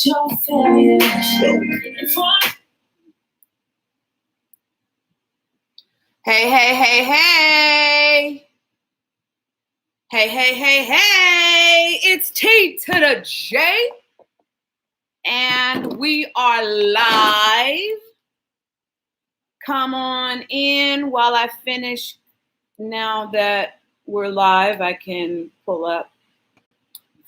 your failure. Hey, hey, hey, hey. Hey, hey, hey, hey. It's T to the J. And we are live. Come on in while I finish. Now that we're live, I can pull up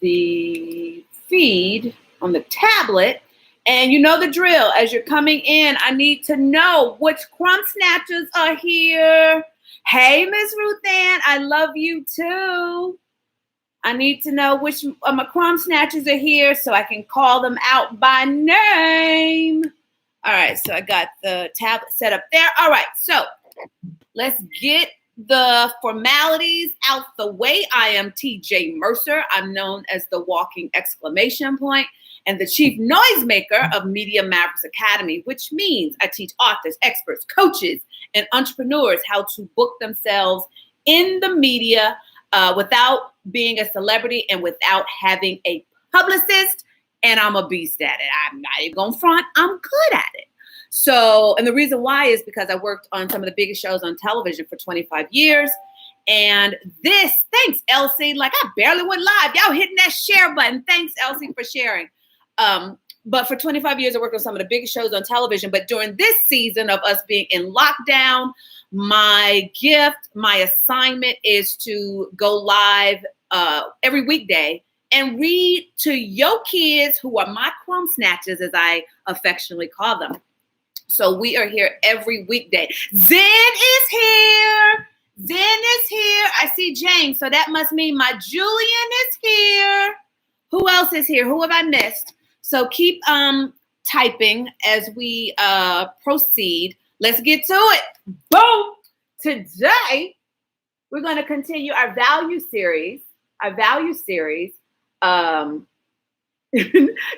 the feed on the tablet. And you know the drill. As you're coming in, I need to know which crumb snatchers are here. Hey, Miss Ruth Ann, I love you too. I need to know which of my crumb snatchers are here so I can call them out by name. All right, so I got the tablet set up there. All right, so let's get the formalities out the way. I am TeeJ Mercer. I'm known as the walking exclamation point and the chief noisemaker of Media Mavericks Academy, which means I teach authors, experts, coaches, and entrepreneurs how to book themselves in the media without being a celebrity and without having a publicist. And I'm a beast at it. I'm not even going front. I'm good at it. So, and the reason why is because I worked on some of the biggest shows on television for 25 years. And this, thanks, Elsie. Like, I barely went live. Y'all hitting that share button. Thanks, Elsie, for sharing. But for 25 years, I worked on some of the biggest shows on television. But during this season of us being in lockdown, my gift, my assignment is to go live every weekday and read to your kids who are my crumb snatchers, as I affectionately call them. So we are here every weekday. Zen is here. Zen is here. I see James. So that must mean my Julian is here. Who else is here? Who have I missed? So keep typing as we proceed. Let's get to it. Boom. Today, we're going to continue our value series.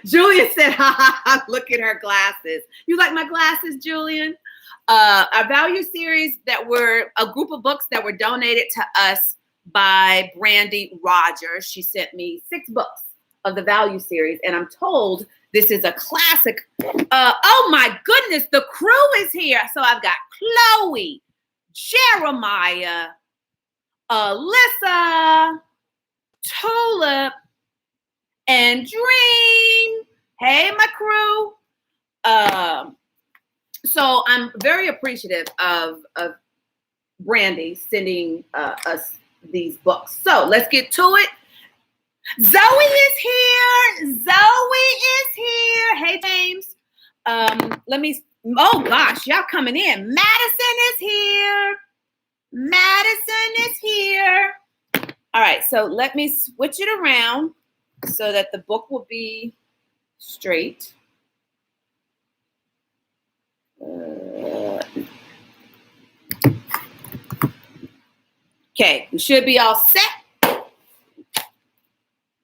Julian said, ha, ha, ha, look at her glasses. You like my glasses, Julian? Our value series that were a group of books that were donated to us by Brandy Rogers. She sent me 6 books of the value series, and I'm told this is a classic. Oh my goodness, the crew is here. So I've got Chloe, Jeremiah, Alyssa, Tulip, and Dream. Hey, my crew. So I'm very appreciative of Brandy sending us these books. So let's get to it. Zoe is here. Zoe is here. Hey, James. Oh gosh, y'all coming in. Madison is here. Madison is here. All right, so let me switch it around so that the book will be straight. Okay, we should be all set.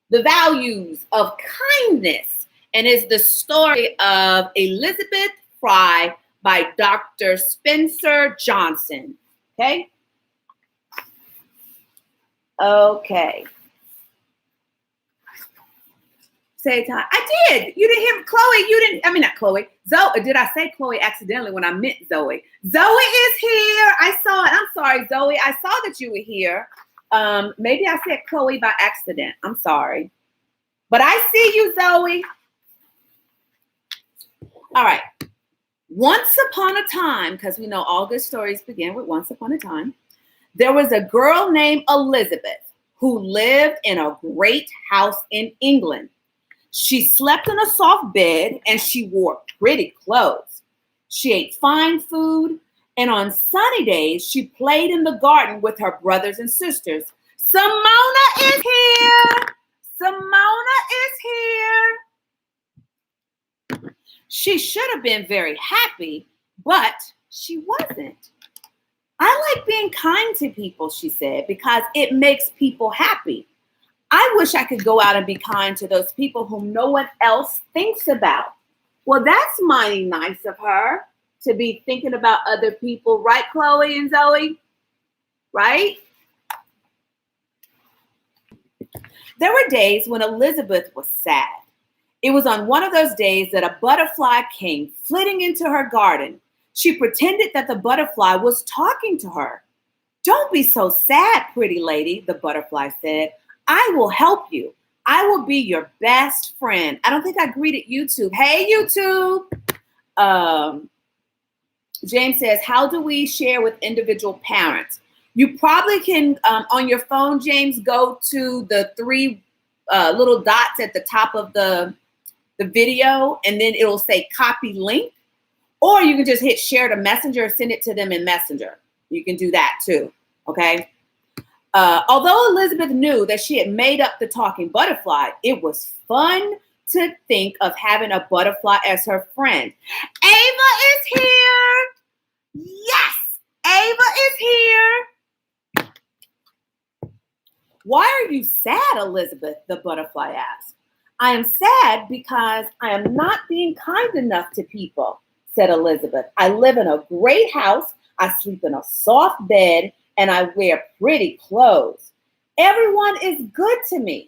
The Values of Kindness, and is the story of Elizabeth Fry by Dr. Spencer Johnson. Okay? Okay. Say time. I did. You didn't hear Chloe. You didn't. I mean, not Chloe. Zoe. Did I say Chloe accidentally when I meant Zoe? Zoe is here. I saw it. I'm sorry, Zoe. I saw that you were here. Maybe I said Chloe by accident. I'm sorry. But I see you, Zoe. All right. Once upon a time, because we know all good stories begin with once upon a time, there was a girl named Elizabeth who lived in a great house in England. She slept in a soft bed and she wore pretty clothes. She ate fine food, and on sunny days, she played in the garden with her brothers and sisters. Simona is here. Simona is here. She should have been very happy, but she wasn't. I like being kind to people, she said, because it makes people happy. I wish I could go out and be kind to those people whom no one else thinks about. Well, that's mighty nice of her to be thinking about other people, right, Chloe and Zoe? Right? There were days when Elizabeth was sad It was on one of those days that a butterfly came flitting into her garden. She pretended that the butterfly was talking to her. "Don't be so sad, pretty lady," the butterfly said. "I will help you. I will be your best friend." I don't think I greeted YouTube. Hey, YouTube. James says, how do we share with individual parents? You probably can, on your phone, James, go to the three little dots at the top of the video, and then it'll say copy link. Or you can just hit share to Messenger or send it to them in Messenger. You can do that too, okay? Although Elizabeth knew that she had made up the talking butterfly, it was fun to think of having a butterfly as her friend. Ava is here. Yes, Ava is here. "Why are you sad, Elizabeth?" the butterfly asked. "I am sad because I am not being kind enough to people," said Elizabeth. "I live in a great house, I sleep in a soft bed, and I wear pretty clothes. Everyone is good to me.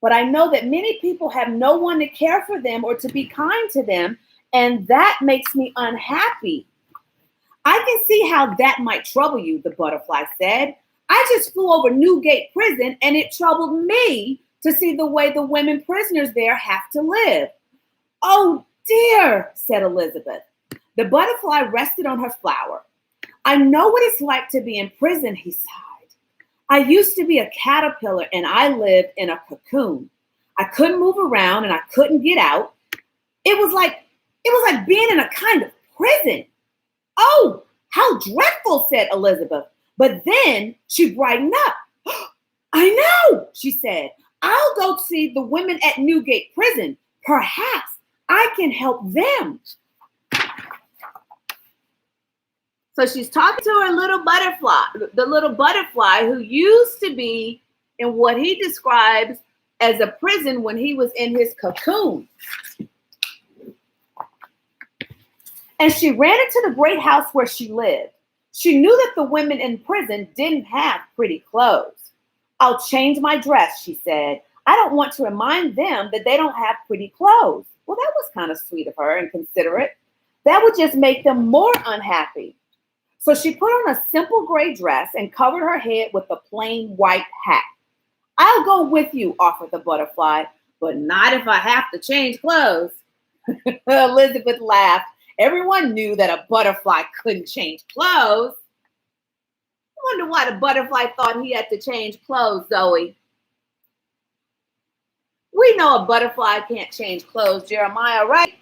But I know that many people have no one to care for them or to be kind to them, and that makes me unhappy." "I can see how that might trouble you," the butterfly said. "I just flew over Newgate Prison, and it troubled me to see the way the women prisoners there have to live." "Oh dear," said Elizabeth. The butterfly rested on her flower. "I know what it's like to be in prison," he sighed. "I used to be a caterpillar and I lived in a cocoon. I couldn't move around and I couldn't get out. It was like being in a kind of prison." "Oh, how dreadful," said Elizabeth. But then she brightened up. "I know," she said. "I'll go see the women at Newgate Prison. Perhaps I can help them." So she's talking to her little butterfly, the little butterfly who used to be in what he describes as a prison when he was in his cocoon. And she ran into the great house where she lived. She knew that the women in prison didn't have pretty clothes. "I'll change my dress," she said. "I don't want to remind them that they don't have pretty clothes." Well, that was kind of sweet of her and considerate. That would just make them more unhappy. So she put on a simple gray dress and covered her head with a plain white hat. "I'll go with you," offered the butterfly, "but not if I have to change clothes." Elizabeth laughed. Everyone knew that a butterfly couldn't change clothes. I wonder why the butterfly thought he had to change clothes, Zoe. We know a butterfly can't change clothes, Jeremiah, right?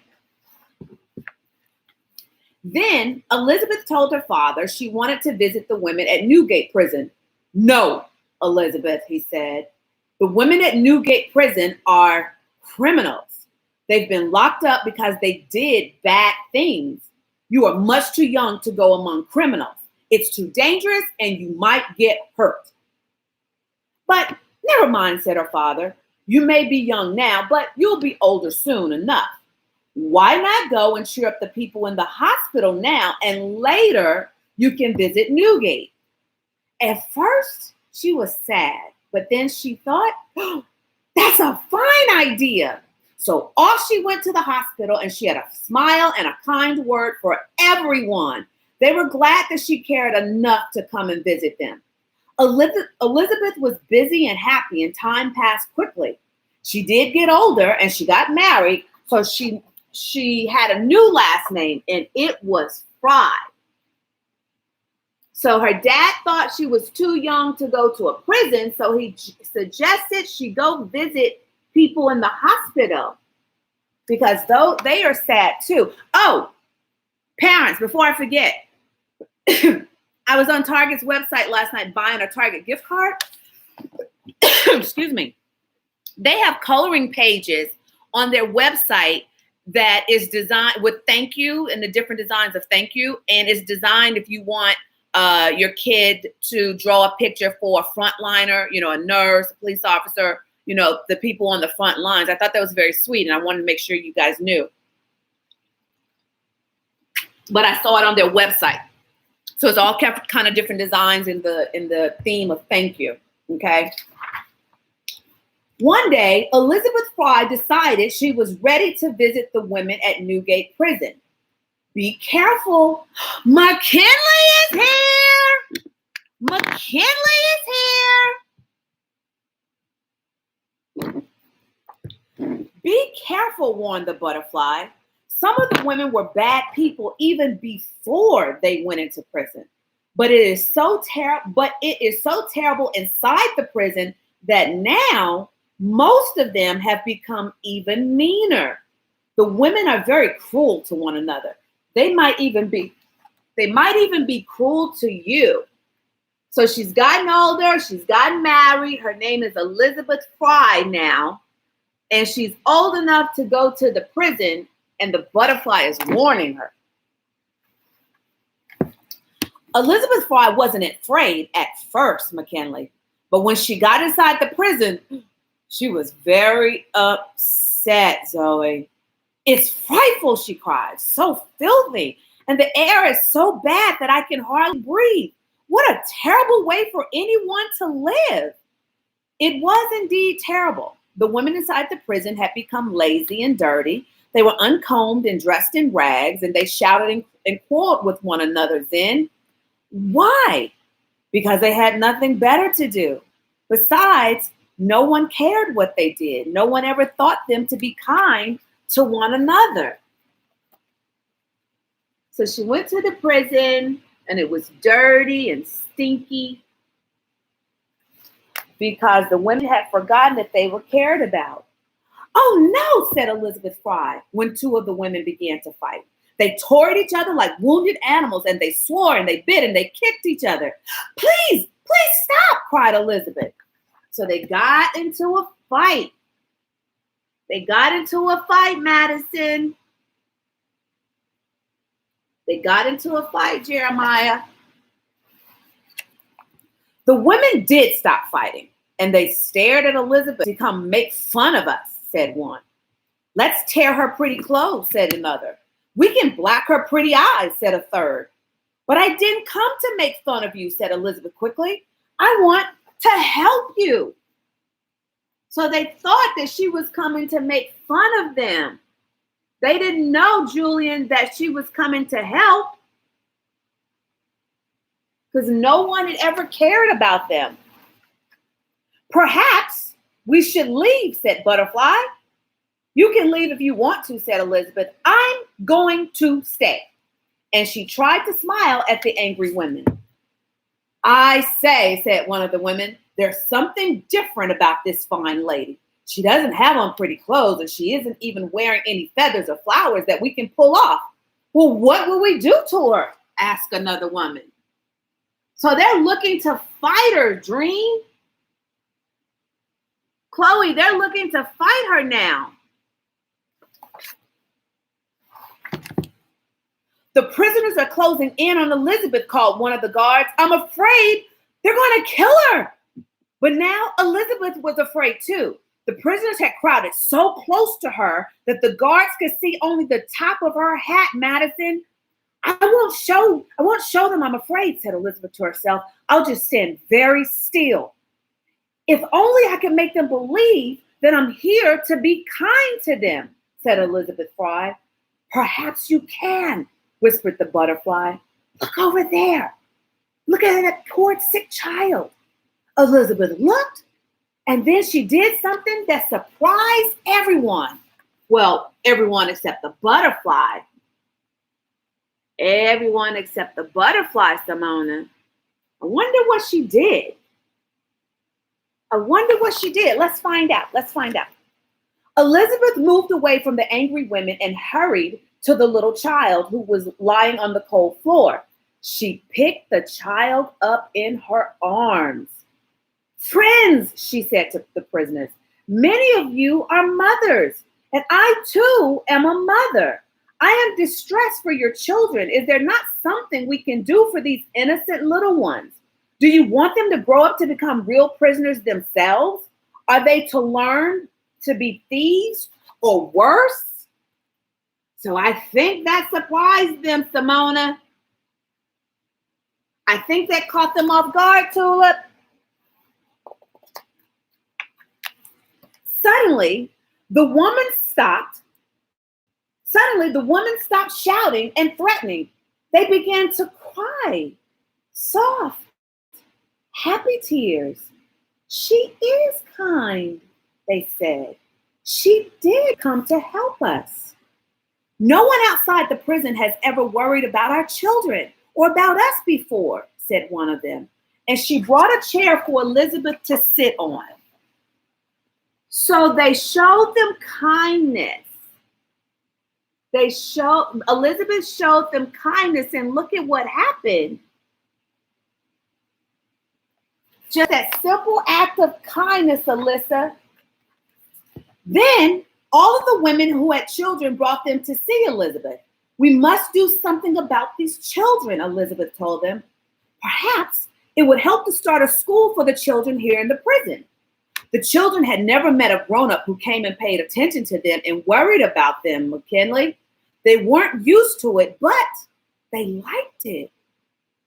Then Elizabeth told her father she wanted to visit the women at Newgate Prison. "No, Elizabeth," he said. "The women at Newgate Prison are criminals. They've been locked up because they did bad things. You are much too young to go among criminals. It's too dangerous and you might get hurt." "But never mind," said her father. "You may be young now, but you'll be older soon enough. Why not go and cheer up the people in the hospital now, and later you can visit Newgate?" At first, she was sad, but then she thought, "Oh, that's a fine idea." So off she went to the hospital, and she had a smile and a kind word for everyone. They were glad that she cared enough to come and visit them. Elizabeth was busy and happy, and time passed quickly. She did get older, and she got married, so she had a new last name, and it was Fry. So her dad thought she was too young to go to a prison, so he suggested she go visit people in the hospital because though they are sad too. Oh, parents, before I forget, I was on Target's website last night buying a Target gift card. Excuse me. They have coloring pages on their website that is designed with thank you and the different designs of thank you. And it's designed if you want your kid to draw a picture for a frontliner, a nurse, a police officer, the people on the front lines. I thought that was very sweet, and I wanted to make sure you guys knew. But I saw it on their website. So it's all kind of different designs in the theme of thank you. Okay. One day, Elizabeth Fry decided she was ready to visit the women at Newgate Prison. Be careful. McKinley is here. McKinley is here. Be careful, warned the butterfly. Some of the women were bad people even before they went into prison. But it is so terrible inside the prison that now most of them have become even meaner. The women are very cruel to one another. They might even be cruel to you. So she's gotten older, she's gotten married. Her name is Elizabeth Fry now. And she's old enough to go to the prison, and the butterfly is warning her. Elizabeth Fry wasn't afraid at first, McKinley, but when she got inside the prison, she was very upset, Zoe. It's frightful, she cried, so filthy, and the air is so bad that I can hardly breathe. What a terrible way for anyone to live. It was indeed terrible. The women inside the prison had become lazy and dirty. They were uncombed and dressed in rags, and they shouted and quarreled with one another then. Why? Because they had nothing better to do. Besides, no one cared what they did. No one ever thought them to be kind to one another. So she went to the prison, and it was dirty and stinky because the women had forgotten that they were cared about. Oh no, said Elizabeth Fry when two of the women began to fight. They tore at each other like wounded animals, and they swore and they bit and they kicked each other. Please stop, cried Elizabeth. So they got into a fight. Madison. They got into a fight, Jeremiah. The women did stop fighting, and they stared at Elizabeth to come make fun of us, said one. Let's tear her pretty clothes, said another. We can black her pretty eyes, said a third. But I didn't come to make fun of you, said Elizabeth quickly. I want to help you. So they thought that she was coming to make fun of them. They didn't know, Julian, that she was coming to help, because no one had ever cared about them. Perhaps we should leave, said Butterfly. You can leave if you want to, said Elizabeth. I'm going to stay. And she tried to smile at the angry women. I say, said one of the women, there's something different about this fine lady. She doesn't have on pretty clothes, and she isn't even wearing any feathers or flowers that we can pull off. Well, what will we do to her? Asked another woman. So they're looking to fight her, Dream. Chloe, they're looking to fight her now. The prisoners are closing in on Elizabeth, called one of the guards. I'm afraid they're going to kill her. But now Elizabeth was afraid too. The prisoners had crowded so close to her that the guards could see only the top of her hat, Madison. I won't show them I'm afraid, said Elizabeth to herself. I'll just stand very still. If only I can make them believe that I'm here to be kind to them, said Elizabeth Fry. Perhaps you can, whispered the butterfly. Look over there. Look at that poor sick child. Elizabeth looked, and then she did something that surprised everyone. Well, everyone except the butterfly. Everyone except the butterfly, Simona. I wonder what she did. Let's find out. Elizabeth moved away from the angry women and hurried to the little child who was lying on the cold floor. She picked the child up in her arms. Friends, she said to the prisoners, many of you are mothers, and I too am a mother. I am distressed for your children. Is there not something we can do for these innocent little ones? Do you want them to grow up to become real prisoners themselves? Are they to learn to be thieves or worse? So I think that surprised them, Simona. I think that caught them off guard, Tulip. Suddenly, the woman stopped. Suddenly, the woman stopped shouting and threatening. They began to cry, soft, happy tears. She is kind, they said. She did come to help us. No one outside the prison has ever worried about our children or about us before, said one of them. And she brought a chair for Elizabeth to sit on. So they showed them kindness. Elizabeth showed them kindness, and look at what happened. Just that simple act of kindness, Alyssa. Then all of the women who had children brought them to see Elizabeth. We must do something about these children, Elizabeth told them. Perhaps it would help to start a school for the children here in the prison. The children had never met a grown-up who came and paid attention to them and worried about them, McKinley. They weren't used to it, but they liked it.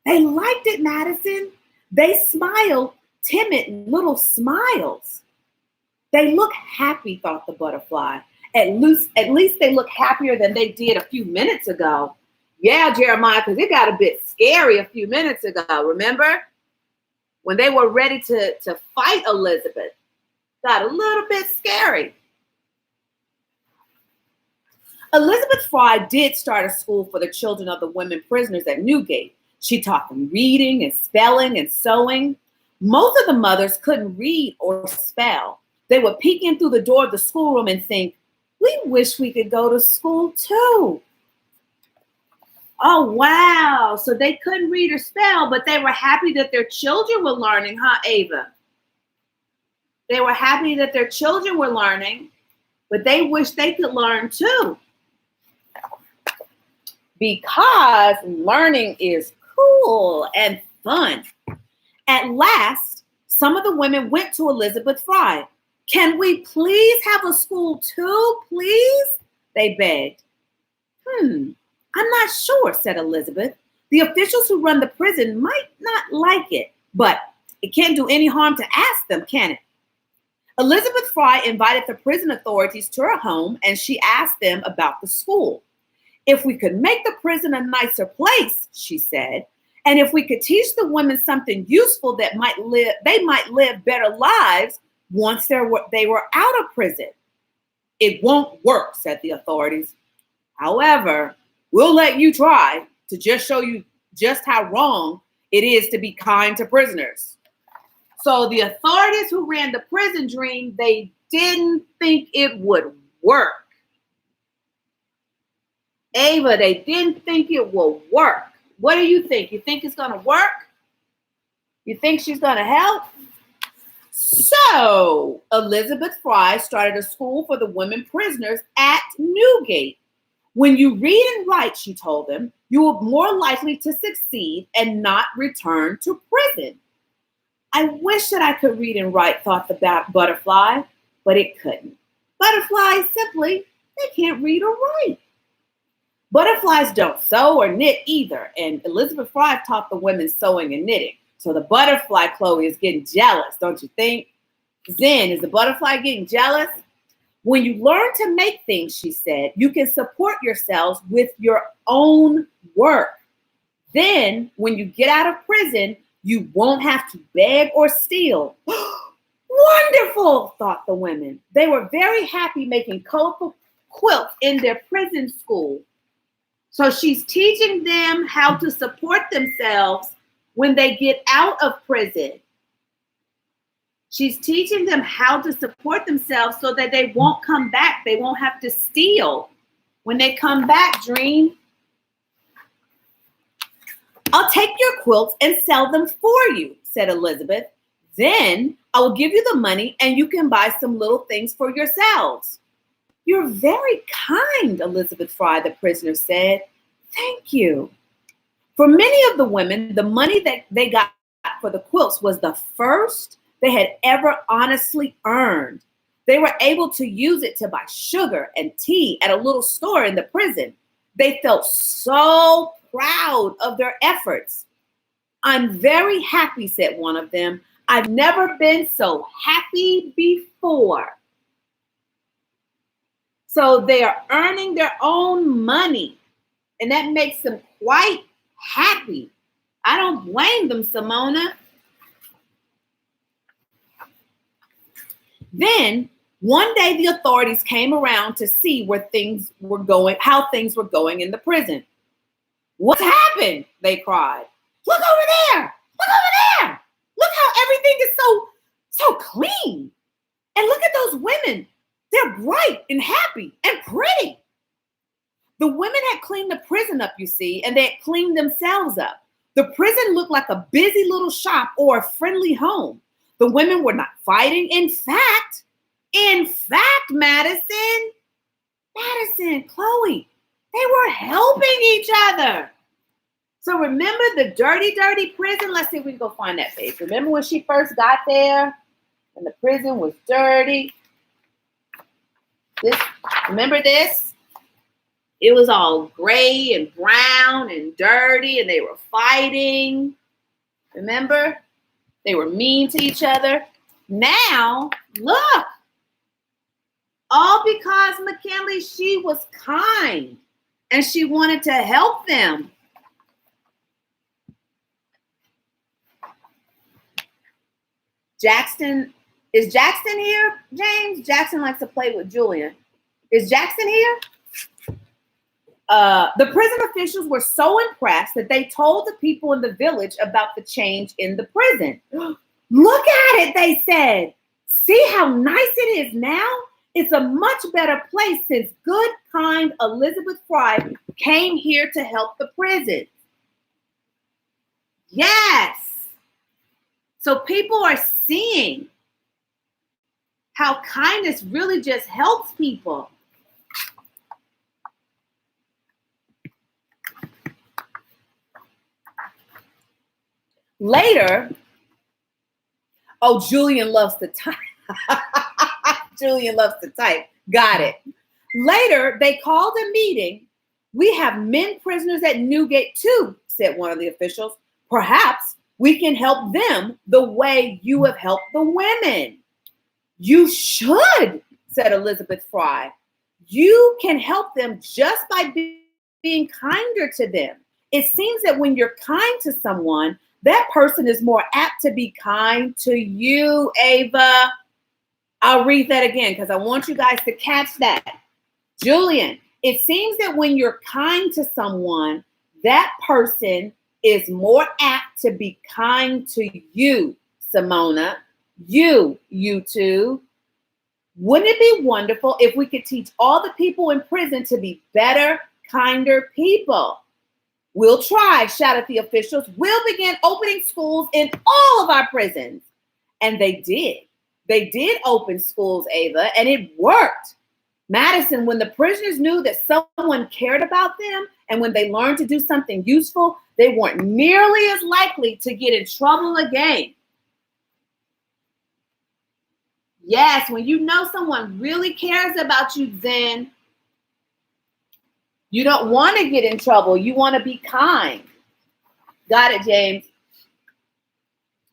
They liked it, Madison. They smiled, timid little smiles. They look happy, thought the butterfly. At least they look happier than they did a few minutes ago. Yeah, Jeremiah, because it got a bit scary a few minutes ago. Remember? When they were ready to fight Elizabeth. Got a little bit scary. Elizabeth Fry did start a school for the children of the women prisoners at Newgate. She taught them reading and spelling and sewing. Most of the mothers couldn't read or spell. They would peek in through the door of the schoolroom and think, we wish we could go to school too. Oh, wow. So they couldn't read or spell, but they were happy that their children were learning, huh, Ava? They were happy that their children were learning, but they wish they could learn too. Because learning is cool and fun. At last, some of the women went to Elizabeth Fry. Can we please have a school too, please? They begged. I'm not sure, said Elizabeth. The officials who run the prison might not like it, but it can't do any harm to ask them, can it? Elizabeth Fry invited the prison authorities to her home, and she asked them about the school. If we could make the prison a nicer place, she said, and if we could teach the women something useful they might live better lives once they were out of prison. It won't work, said the authorities. However, we'll let you try to just show you just how wrong it is to be kind to prisoners. So the authorities who ran the prison dream, they didn't think it would work. Ava, they didn't think it will work. What do you think? You think it's going to work? You think she's going to help? So Elizabeth Fry started a school for the women prisoners at Newgate. When you read and write, she told them, you are more likely to succeed and not return to prison. I wish that I could read and write, thought the butterfly, but it couldn't. Butterflies simply, they can't read or write. Butterflies don't sew or knit either, and Elizabeth Fry taught the women sewing and knitting. So the butterfly, Chloe, is getting jealous, don't you think? Zen, is the butterfly getting jealous? When you learn to make things, she said, you can support yourselves with your own work. Then, when you get out of prison, you won't have to beg or steal. Wonderful, thought the women. They were very happy making colorful quilts in their prison school. So she's teaching them how to support themselves when they get out of prison. She's teaching them how to support themselves so that they won't come back. They won't have to steal when they come back, Dream. I'll take your quilts and sell them for you, said Elizabeth. Then I will give you the money and you can buy some little things for yourselves. You're very kind, Elizabeth Fry, the prisoner said. Thank you. For many of the women, the money that they got for the quilts was the first they had ever honestly earned. They were able to use it to buy sugar and tea at a little store in the prison. They felt so proud of their efforts. I'm very happy, said one of them. I've never been so happy before. So they are earning their own money, and that makes them quite happy. I don't blame them, Simona. Then one day the authorities came around to see where things were going, how things were going in the prison. What's happened? They cried. Look over there. Look over there. Look how everything is so clean. And look at those women. They're bright and happy and pretty. The women had cleaned the prison up, you see, and they had cleaned themselves up. The prison looked like a busy little shop or a friendly home. The women were not fighting. In fact, Madison, Chloe, they were helping each other. So remember the dirty, dirty prison? Let's see if we can go find that page. Remember when she first got there and the prison was dirty? Remember this? It was all gray and brown and dirty, and they were fighting. Remember? They were mean to each other. Now, look. All because McKinley, she was kind and she wanted to help them. Is Jackson here, James? Jackson likes to play with Julian. Is Jackson here? The prison officials were so impressed that they told the people in the village about the change in the prison. Look at it, they said. See how nice it is now? It's a much better place since good, kind Elizabeth Fry came here to help the prison. Yes. So people are seeing how kindness really just helps people. Later, Julian loves to type. Julian loves to type. Got it. Later, they called a meeting. We have men prisoners at Newgate too, said one of the officials. Perhaps we can help them the way you have helped the women. You should, said Elizabeth Fry. You can help them just by being kinder to them. It seems that when you're kind to someone, that person is more apt to be kind to you, Ava. I'll read that again because I want you guys to catch that. Julian, it seems that when you're kind to someone, that person is more apt to be kind to you, Simona. You two. Wouldn't it be wonderful if we could teach all the people in prison to be better, kinder people? We'll try, shouted the officials. We'll begin opening schools in all of our prisons. And they did. They did open schools, Ava, and it worked. Madison, when the prisoners knew that someone cared about them and when they learned to do something useful, they weren't nearly as likely to get in trouble again. Yes, when you know someone really cares about you, then you don't want to get in trouble. You want to be kind. Got it, James.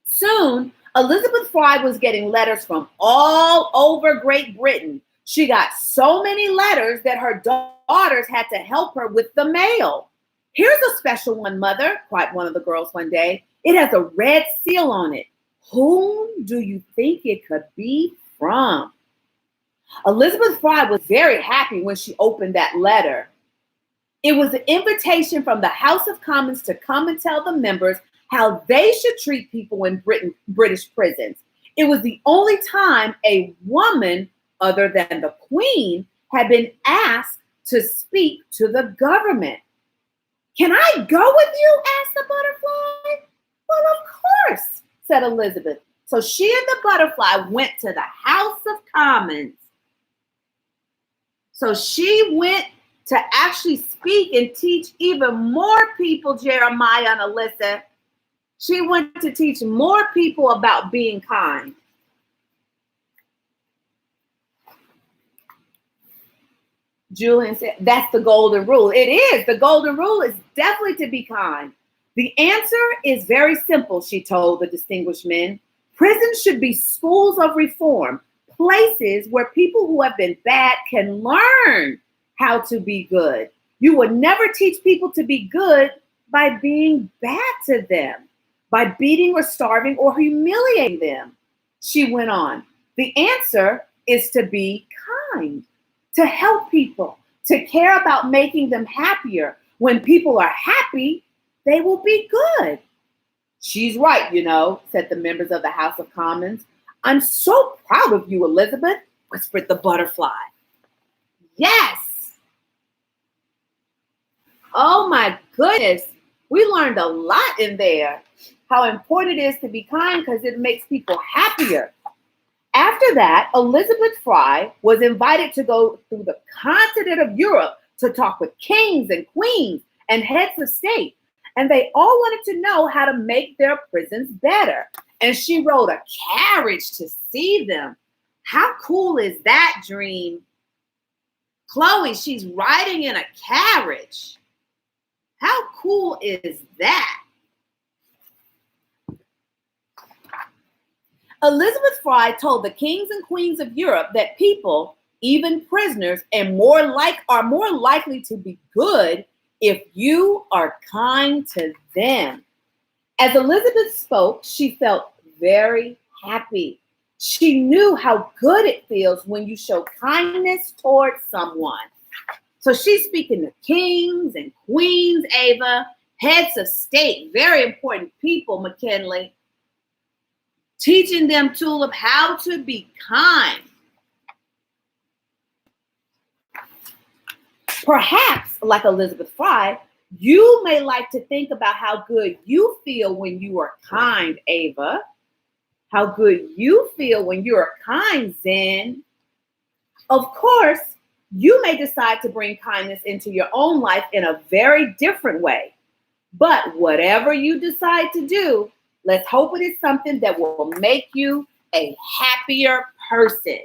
Soon, Elizabeth Fry was getting letters from all over Great Britain. She got so many letters that her daughters had to help her with the mail. Here's a special one, Mother, cried one of the girls one day. It has a red seal on it. Whom do you think it could be from? Elizabeth Fry was very happy when she opened that letter. It was an invitation from the House of Commons to come and tell the members how they should treat people in British prisons. It was the only time a woman, other than the Queen, had been asked to speak to the government. Can I go with you? Asked the butterfly. Well, of course, said Elizabeth. So she and the butterfly went to the House of Commons. So she went to actually speak and teach even more people, Jeremiah and Alyssa. She went to teach more people about being kind. Julian said, that's the golden rule. It is. The golden rule is definitely to be kind. The answer is very simple, she told the distinguished men. Prisons should be schools of reform, places where people who have been bad can learn how to be good. You would never teach people to be good by being bad to them, by beating or starving or humiliating them. She went on. The answer is to be kind, to help people, to care about making them happier. When people are happy, they will be good. She's right, said the members of the House of Commons. I'm so proud of you, Elizabeth, whispered the butterfly. Yes. Oh my goodness. We learned a lot in there. How important it is to be kind because it makes people happier. After that, Elizabeth Fry was invited to go through the continent of Europe to talk with kings and queens and heads of state. And they all wanted to know how to make their prisons better. And she rode a carriage to see them. How cool is that, Dream? Chloe, she's riding in a carriage. How cool is that? Elizabeth Fry told the kings and queens of Europe that people, even prisoners, are more likely to be good if you are kind to them. As Elizabeth spoke, she felt very happy. She knew how good it feels when you show kindness towards someone. So she's speaking to kings and queens, Ava, heads of state, very important people, McKinley, teaching them, Tulip, how to be kind. Perhaps, like Elizabeth Fry, you may like to think about how good you feel when you are kind, Ava. How good you feel when you are kind, Zen. Of course, you may decide to bring kindness into your own life in a very different way. But whatever you decide to do, let's hope it is something that will make you a happier person.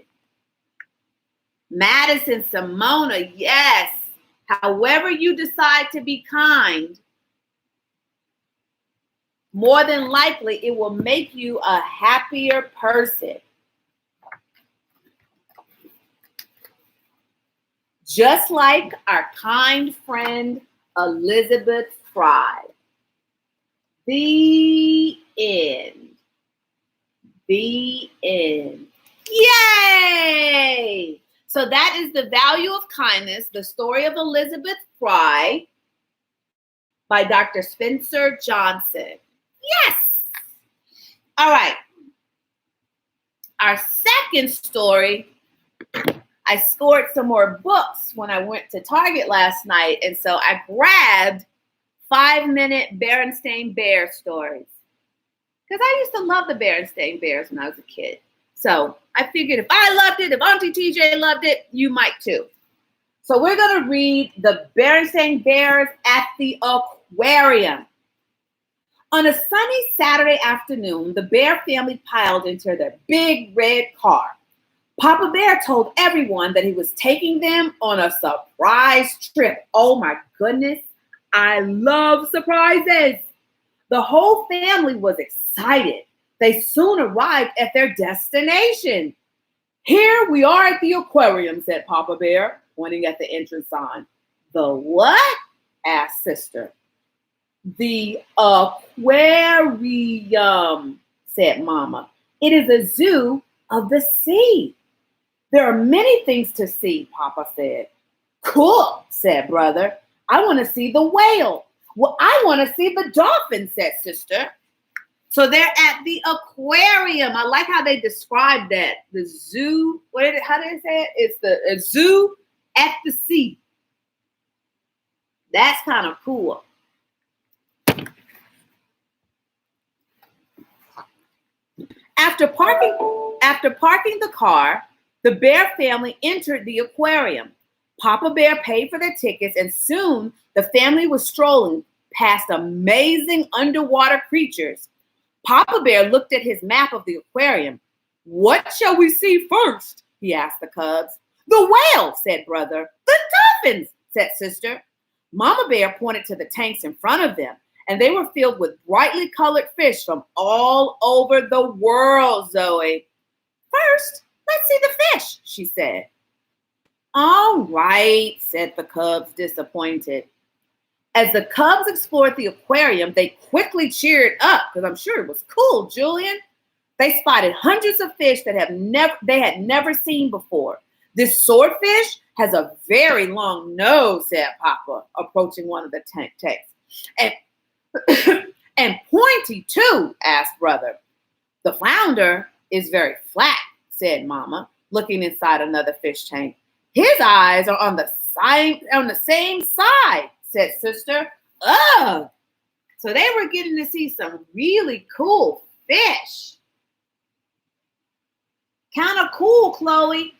Madison Simona, yes. However you decide to be kind, more than likely it will make you a happier person. Just like our kind friend Elizabeth Fry. The end. The end. Yay! So that is The Value of Kindness, the story of Elizabeth Fry by Dr. Spencer Johnson. Yes! All right. Our second story, I scored some more books when I went to Target last night, and so I grabbed 5-minute Berenstain Bear stories. Because I used to love the Berenstain Bears when I was a kid. So I figured if I loved it, if Auntie TeeJ loved it, you might too. So we're going to read the Berenstain Bears at the aquarium. On a sunny Saturday afternoon, the Bear family piled into their big red car. Papa Bear told everyone that he was taking them on a surprise trip. Oh my goodness, I love surprises. The whole family was excited. They soon arrived at their destination. Here we are at the aquarium, said Papa Bear, pointing at the entrance sign. The what? Asked Sister. The aquarium, said Mama. It is a zoo of the sea. There are many things to see, Papa said. Cool, said Brother. I want to see the whale. Well, I want to see the dolphin, said Sister. So they're at the aquarium. I like how they described that. The zoo, how did they say it? It's a zoo at the sea. That's kind of cool. After parking the car, the Bear family entered the aquarium. Papa Bear paid for their tickets, and soon the family was strolling past amazing underwater creatures. Papa Bear looked at his map of the aquarium. What shall we see first? He asked the cubs. The whale, said Brother. The dolphins, said Sister. Mama Bear pointed to the tanks in front of them, and they were filled with brightly colored fish from all over the world, Zoe. First, Let's see the fish, she said. All right, said the cubs, disappointed. As the cubs explored the aquarium, they quickly cheered up, because I'm sure it was cool, Julian. They spotted hundreds of fish that they had never seen before. This swordfish has a very long nose, said Papa, approaching one of the tanks. And pointy too, asked Brother. The flounder is very flat, said Mama, looking inside another fish tank. His eyes are on the same side, said Sister. Ugh. So they were getting to see some really cool fish. Kind of cool, Chloe.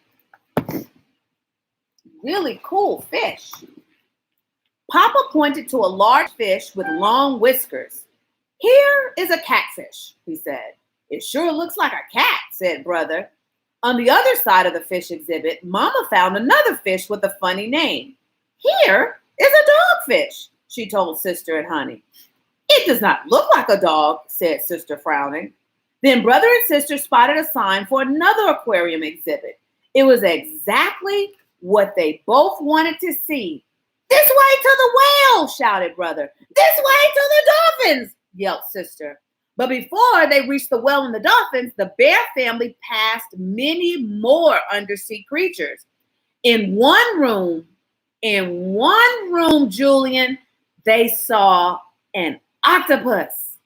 Really cool fish. Papa pointed to a large fish with long whiskers. Here is a catfish, he said. It sure looks like a cat, said Brother. On the other side of the fish exhibit, Mama found another fish with a funny name. Here is a dogfish, she told Sister and Honey. It does not look like a dog, said Sister, frowning. Then Brother and Sister spotted a sign for another aquarium exhibit. It was exactly what they both wanted to see. This way to the whale, shouted Brother. This way to the dolphins, yelled Sister. But before they reached the whale and the dolphins, the bear family passed many more undersea creatures. In one room, Julian, they saw an octopus.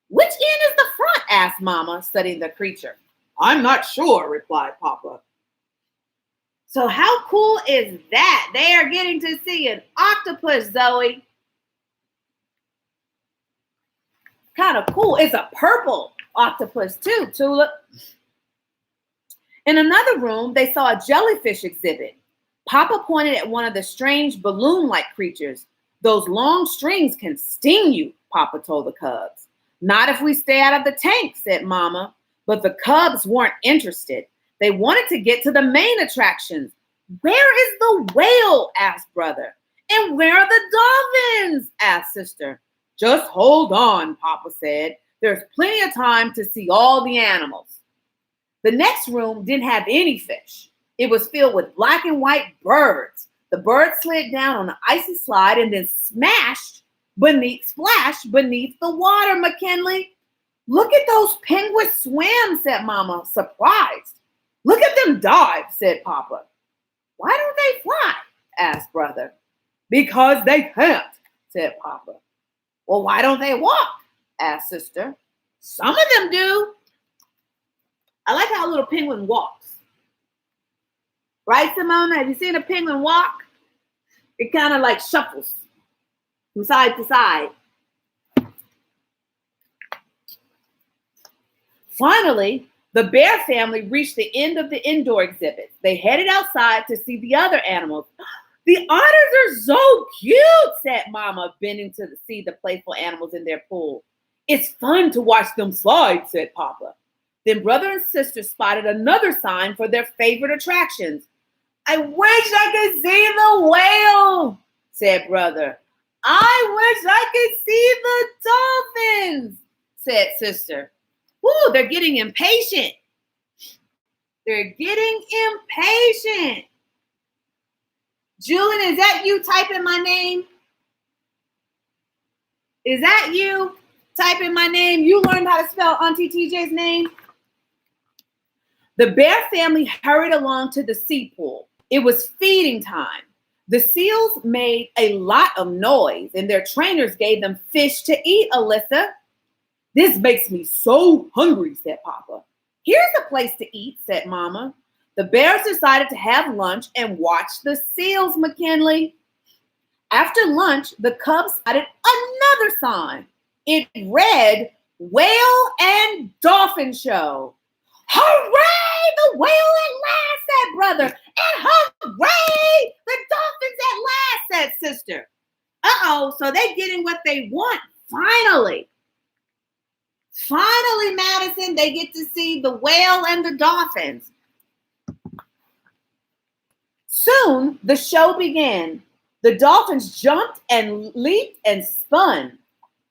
Which end is the front? Asked Mama, studying the creature. I'm not sure, replied Papa. So how cool is that? They are getting to see an octopus, Zoe. Kind of cool. It's a purple octopus too, Tulip. In another room, they saw a jellyfish exhibit. Papa pointed at one of the strange balloon-like creatures. Those long strings can sting you, Papa told the cubs. Not if we stay out of the tank, said Mama. But the cubs weren't interested. They wanted to get to the main attractions. Where is the whale? Asked Brother. And where are the dolphins? Asked Sister. Just hold on, Papa said. There's plenty of time to see all the animals. The next room didn't have any fish. It was filled with black and white birds. The birds slid down on an icy slide and then splashed beneath the water, McKinley. Look at those penguins swim, said Mama, surprised. Look at them dive, said Papa. Why don't they fly? Asked Brother. Because they can't, said Papa. Well, why don't they walk? Asked Sister. Some of them do. I like how a little penguin walks. Right, Simona? Have you seen a penguin walk? It kind of like shuffles from side to side. Finally, the bear family reached the end of the indoor exhibit. They headed outside to see the other animals. The otters are so cute, said Mama, bending to see the playful animals in their pool. It's fun to watch them slide, said Papa. Then Brother and Sister spotted another sign for their favorite attractions. I wish I could see the whale, said Brother. I wish I could see the dolphins, said Sister. Ooh, they're getting impatient. They're getting impatient. Julian, is that you typing my name? Is that you typing my name? You learned how to spell Auntie TJ's name? The bear family hurried along to the sea pool. It was feeding time. The seals made a lot of noise, and their trainers gave them fish to eat, Alyssa. This makes me so hungry, said Papa. Here's a place to eat, said Mama. The bears decided to have lunch and watch the seals, McKinley. After lunch, the cubs spotted another sign. It read, Whale and Dolphin Show. Hooray! The whale at last, said Brother. And hooray! The dolphins at last, said Sister. Uh-oh, so they're getting what they want, finally. Finally, Madison, they get to see the whale and the dolphins. Soon, the show began. The dolphins jumped and leaped and spun.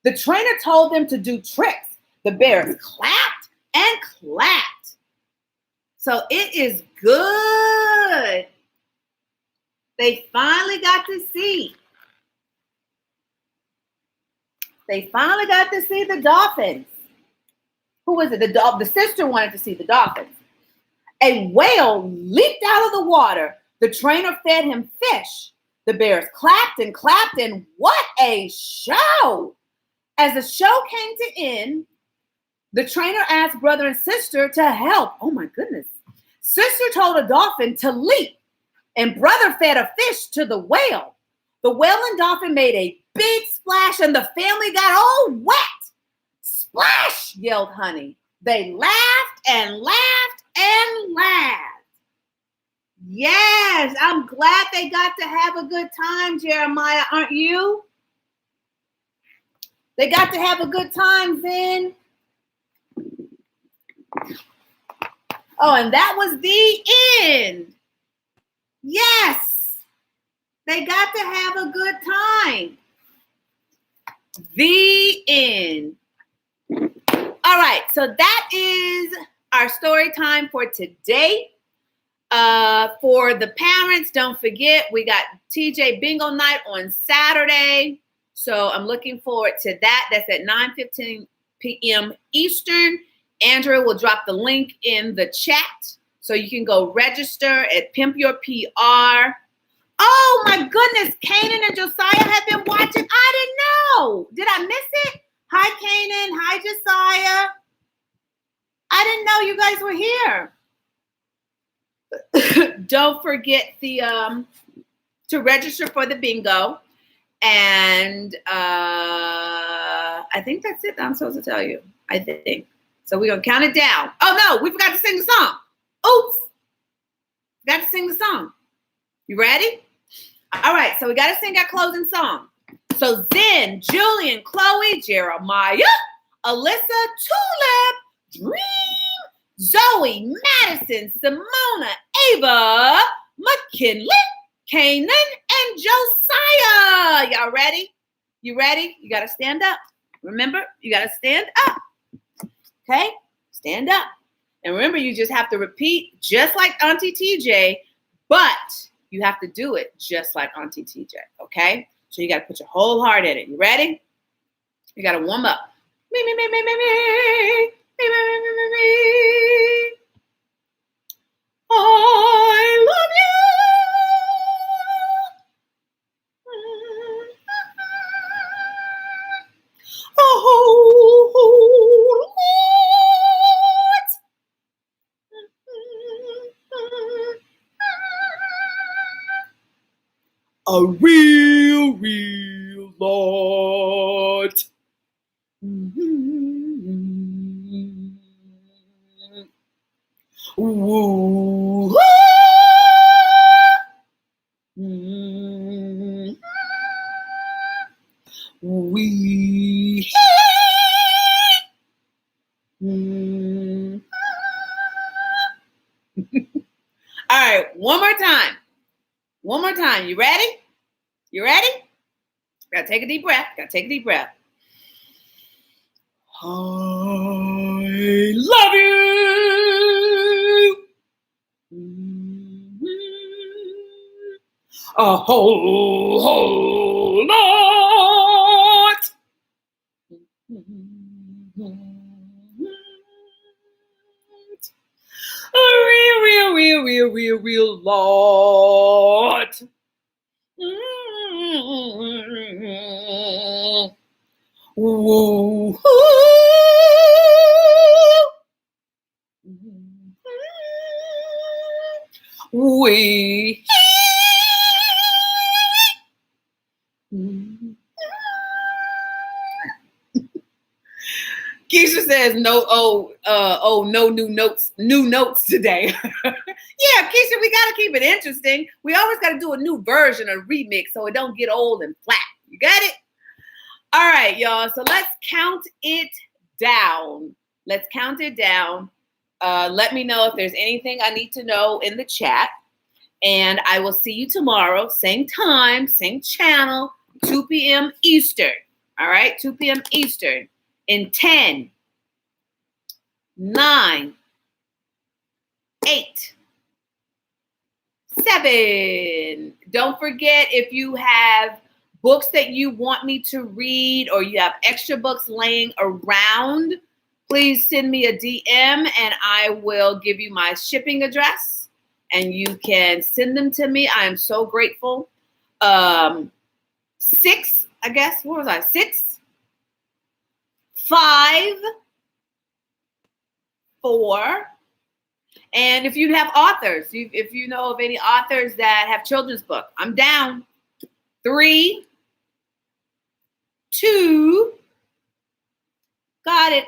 The trainer told them to do tricks. The bears clapped and clapped. So it is good. They finally got to see. They finally got to see the dolphins. Who was it? The sister wanted to see the dolphins. A whale leaped out of the water. The trainer fed him fish. The bears clapped, and what a show! As the show came to end, the trainer asked brother and sister to help. Oh my goodness. Sister told a dolphin to leap, and brother fed a fish to the whale. The whale and dolphin made a big splash, and the family got all wet. Splash, yelled Honey. They laughed and laughed and laughed. Yes, I'm glad they got to have a good time, Jeremiah, aren't you? They got to have a good time, Zen. Oh, and that was the end. Yes, they got to have a good time. The end. All right, so that is our story time for today. For the parents, don't forget, we got TeeJ Bingo Night on Saturday. So I'm looking forward to that. That's at 9:15 p.m. Eastern. Andrea will drop the link in the chat so you can go register at Pimp Your PR. Oh my goodness, Kanan and Josiah have been watching. I didn't know. Did I miss it? Hi, Kanan. Hi, Josiah. I didn't know you guys were here. Don't forget to register for the bingo. And I think that's it that I'm supposed to tell you. I think. So we're going to count it down. Oh, no, we forgot to sing the song. Oops. Got to sing the song. You ready? All right, so we got to sing our closing song. So Zen, Julian, Chloe, Jeremiah, Alyssa, Tulip, Dream, Zoe, Madison, Simona, Ava, McKinley, Kanan, and Josiah. Y'all ready? You ready? You got to stand up. Remember, you got to stand up. Okay? Stand up. And remember, you just have to repeat just like Auntie TeeJ, but you have to do it just like Auntie TeeJ. Okay? So you got to put your whole heart in it. You ready? You got to warm up. Me, me, me, me, me, me. Me, me, me, me, me, me. I love you. Oh, Lord. A real, real lot. Woo. We. All right, one more time. One more time. You ready? You ready? Gotta take a deep breath. Gotta take a deep breath. I love you. A whole lot. A real lot. Whoa. We. Keisha says no new notes today. Yeah, Keisha, we gotta keep it interesting. We always gotta do a new version or remix so it don't get old and flat. You got it? All right, y'all. So let's count it down. Let's count it down. Let me know if there's anything I need to know in the chat. And I will see you tomorrow, same time, same channel, 2 p.m. Eastern. All right, 2 p.m. Eastern. In 10, 9, 8, 7. Don't forget, if you have books that you want me to read or you have extra books laying around, please send me a DM and I will give you my shipping address and you can send them to me. I am so grateful. 6, I guess. What was I? 6, 5, 4. And if you have authors, if you know of any authors that have children's book, I'm down. 3, 2, got it.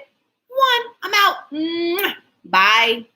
1, I'm out. Bye.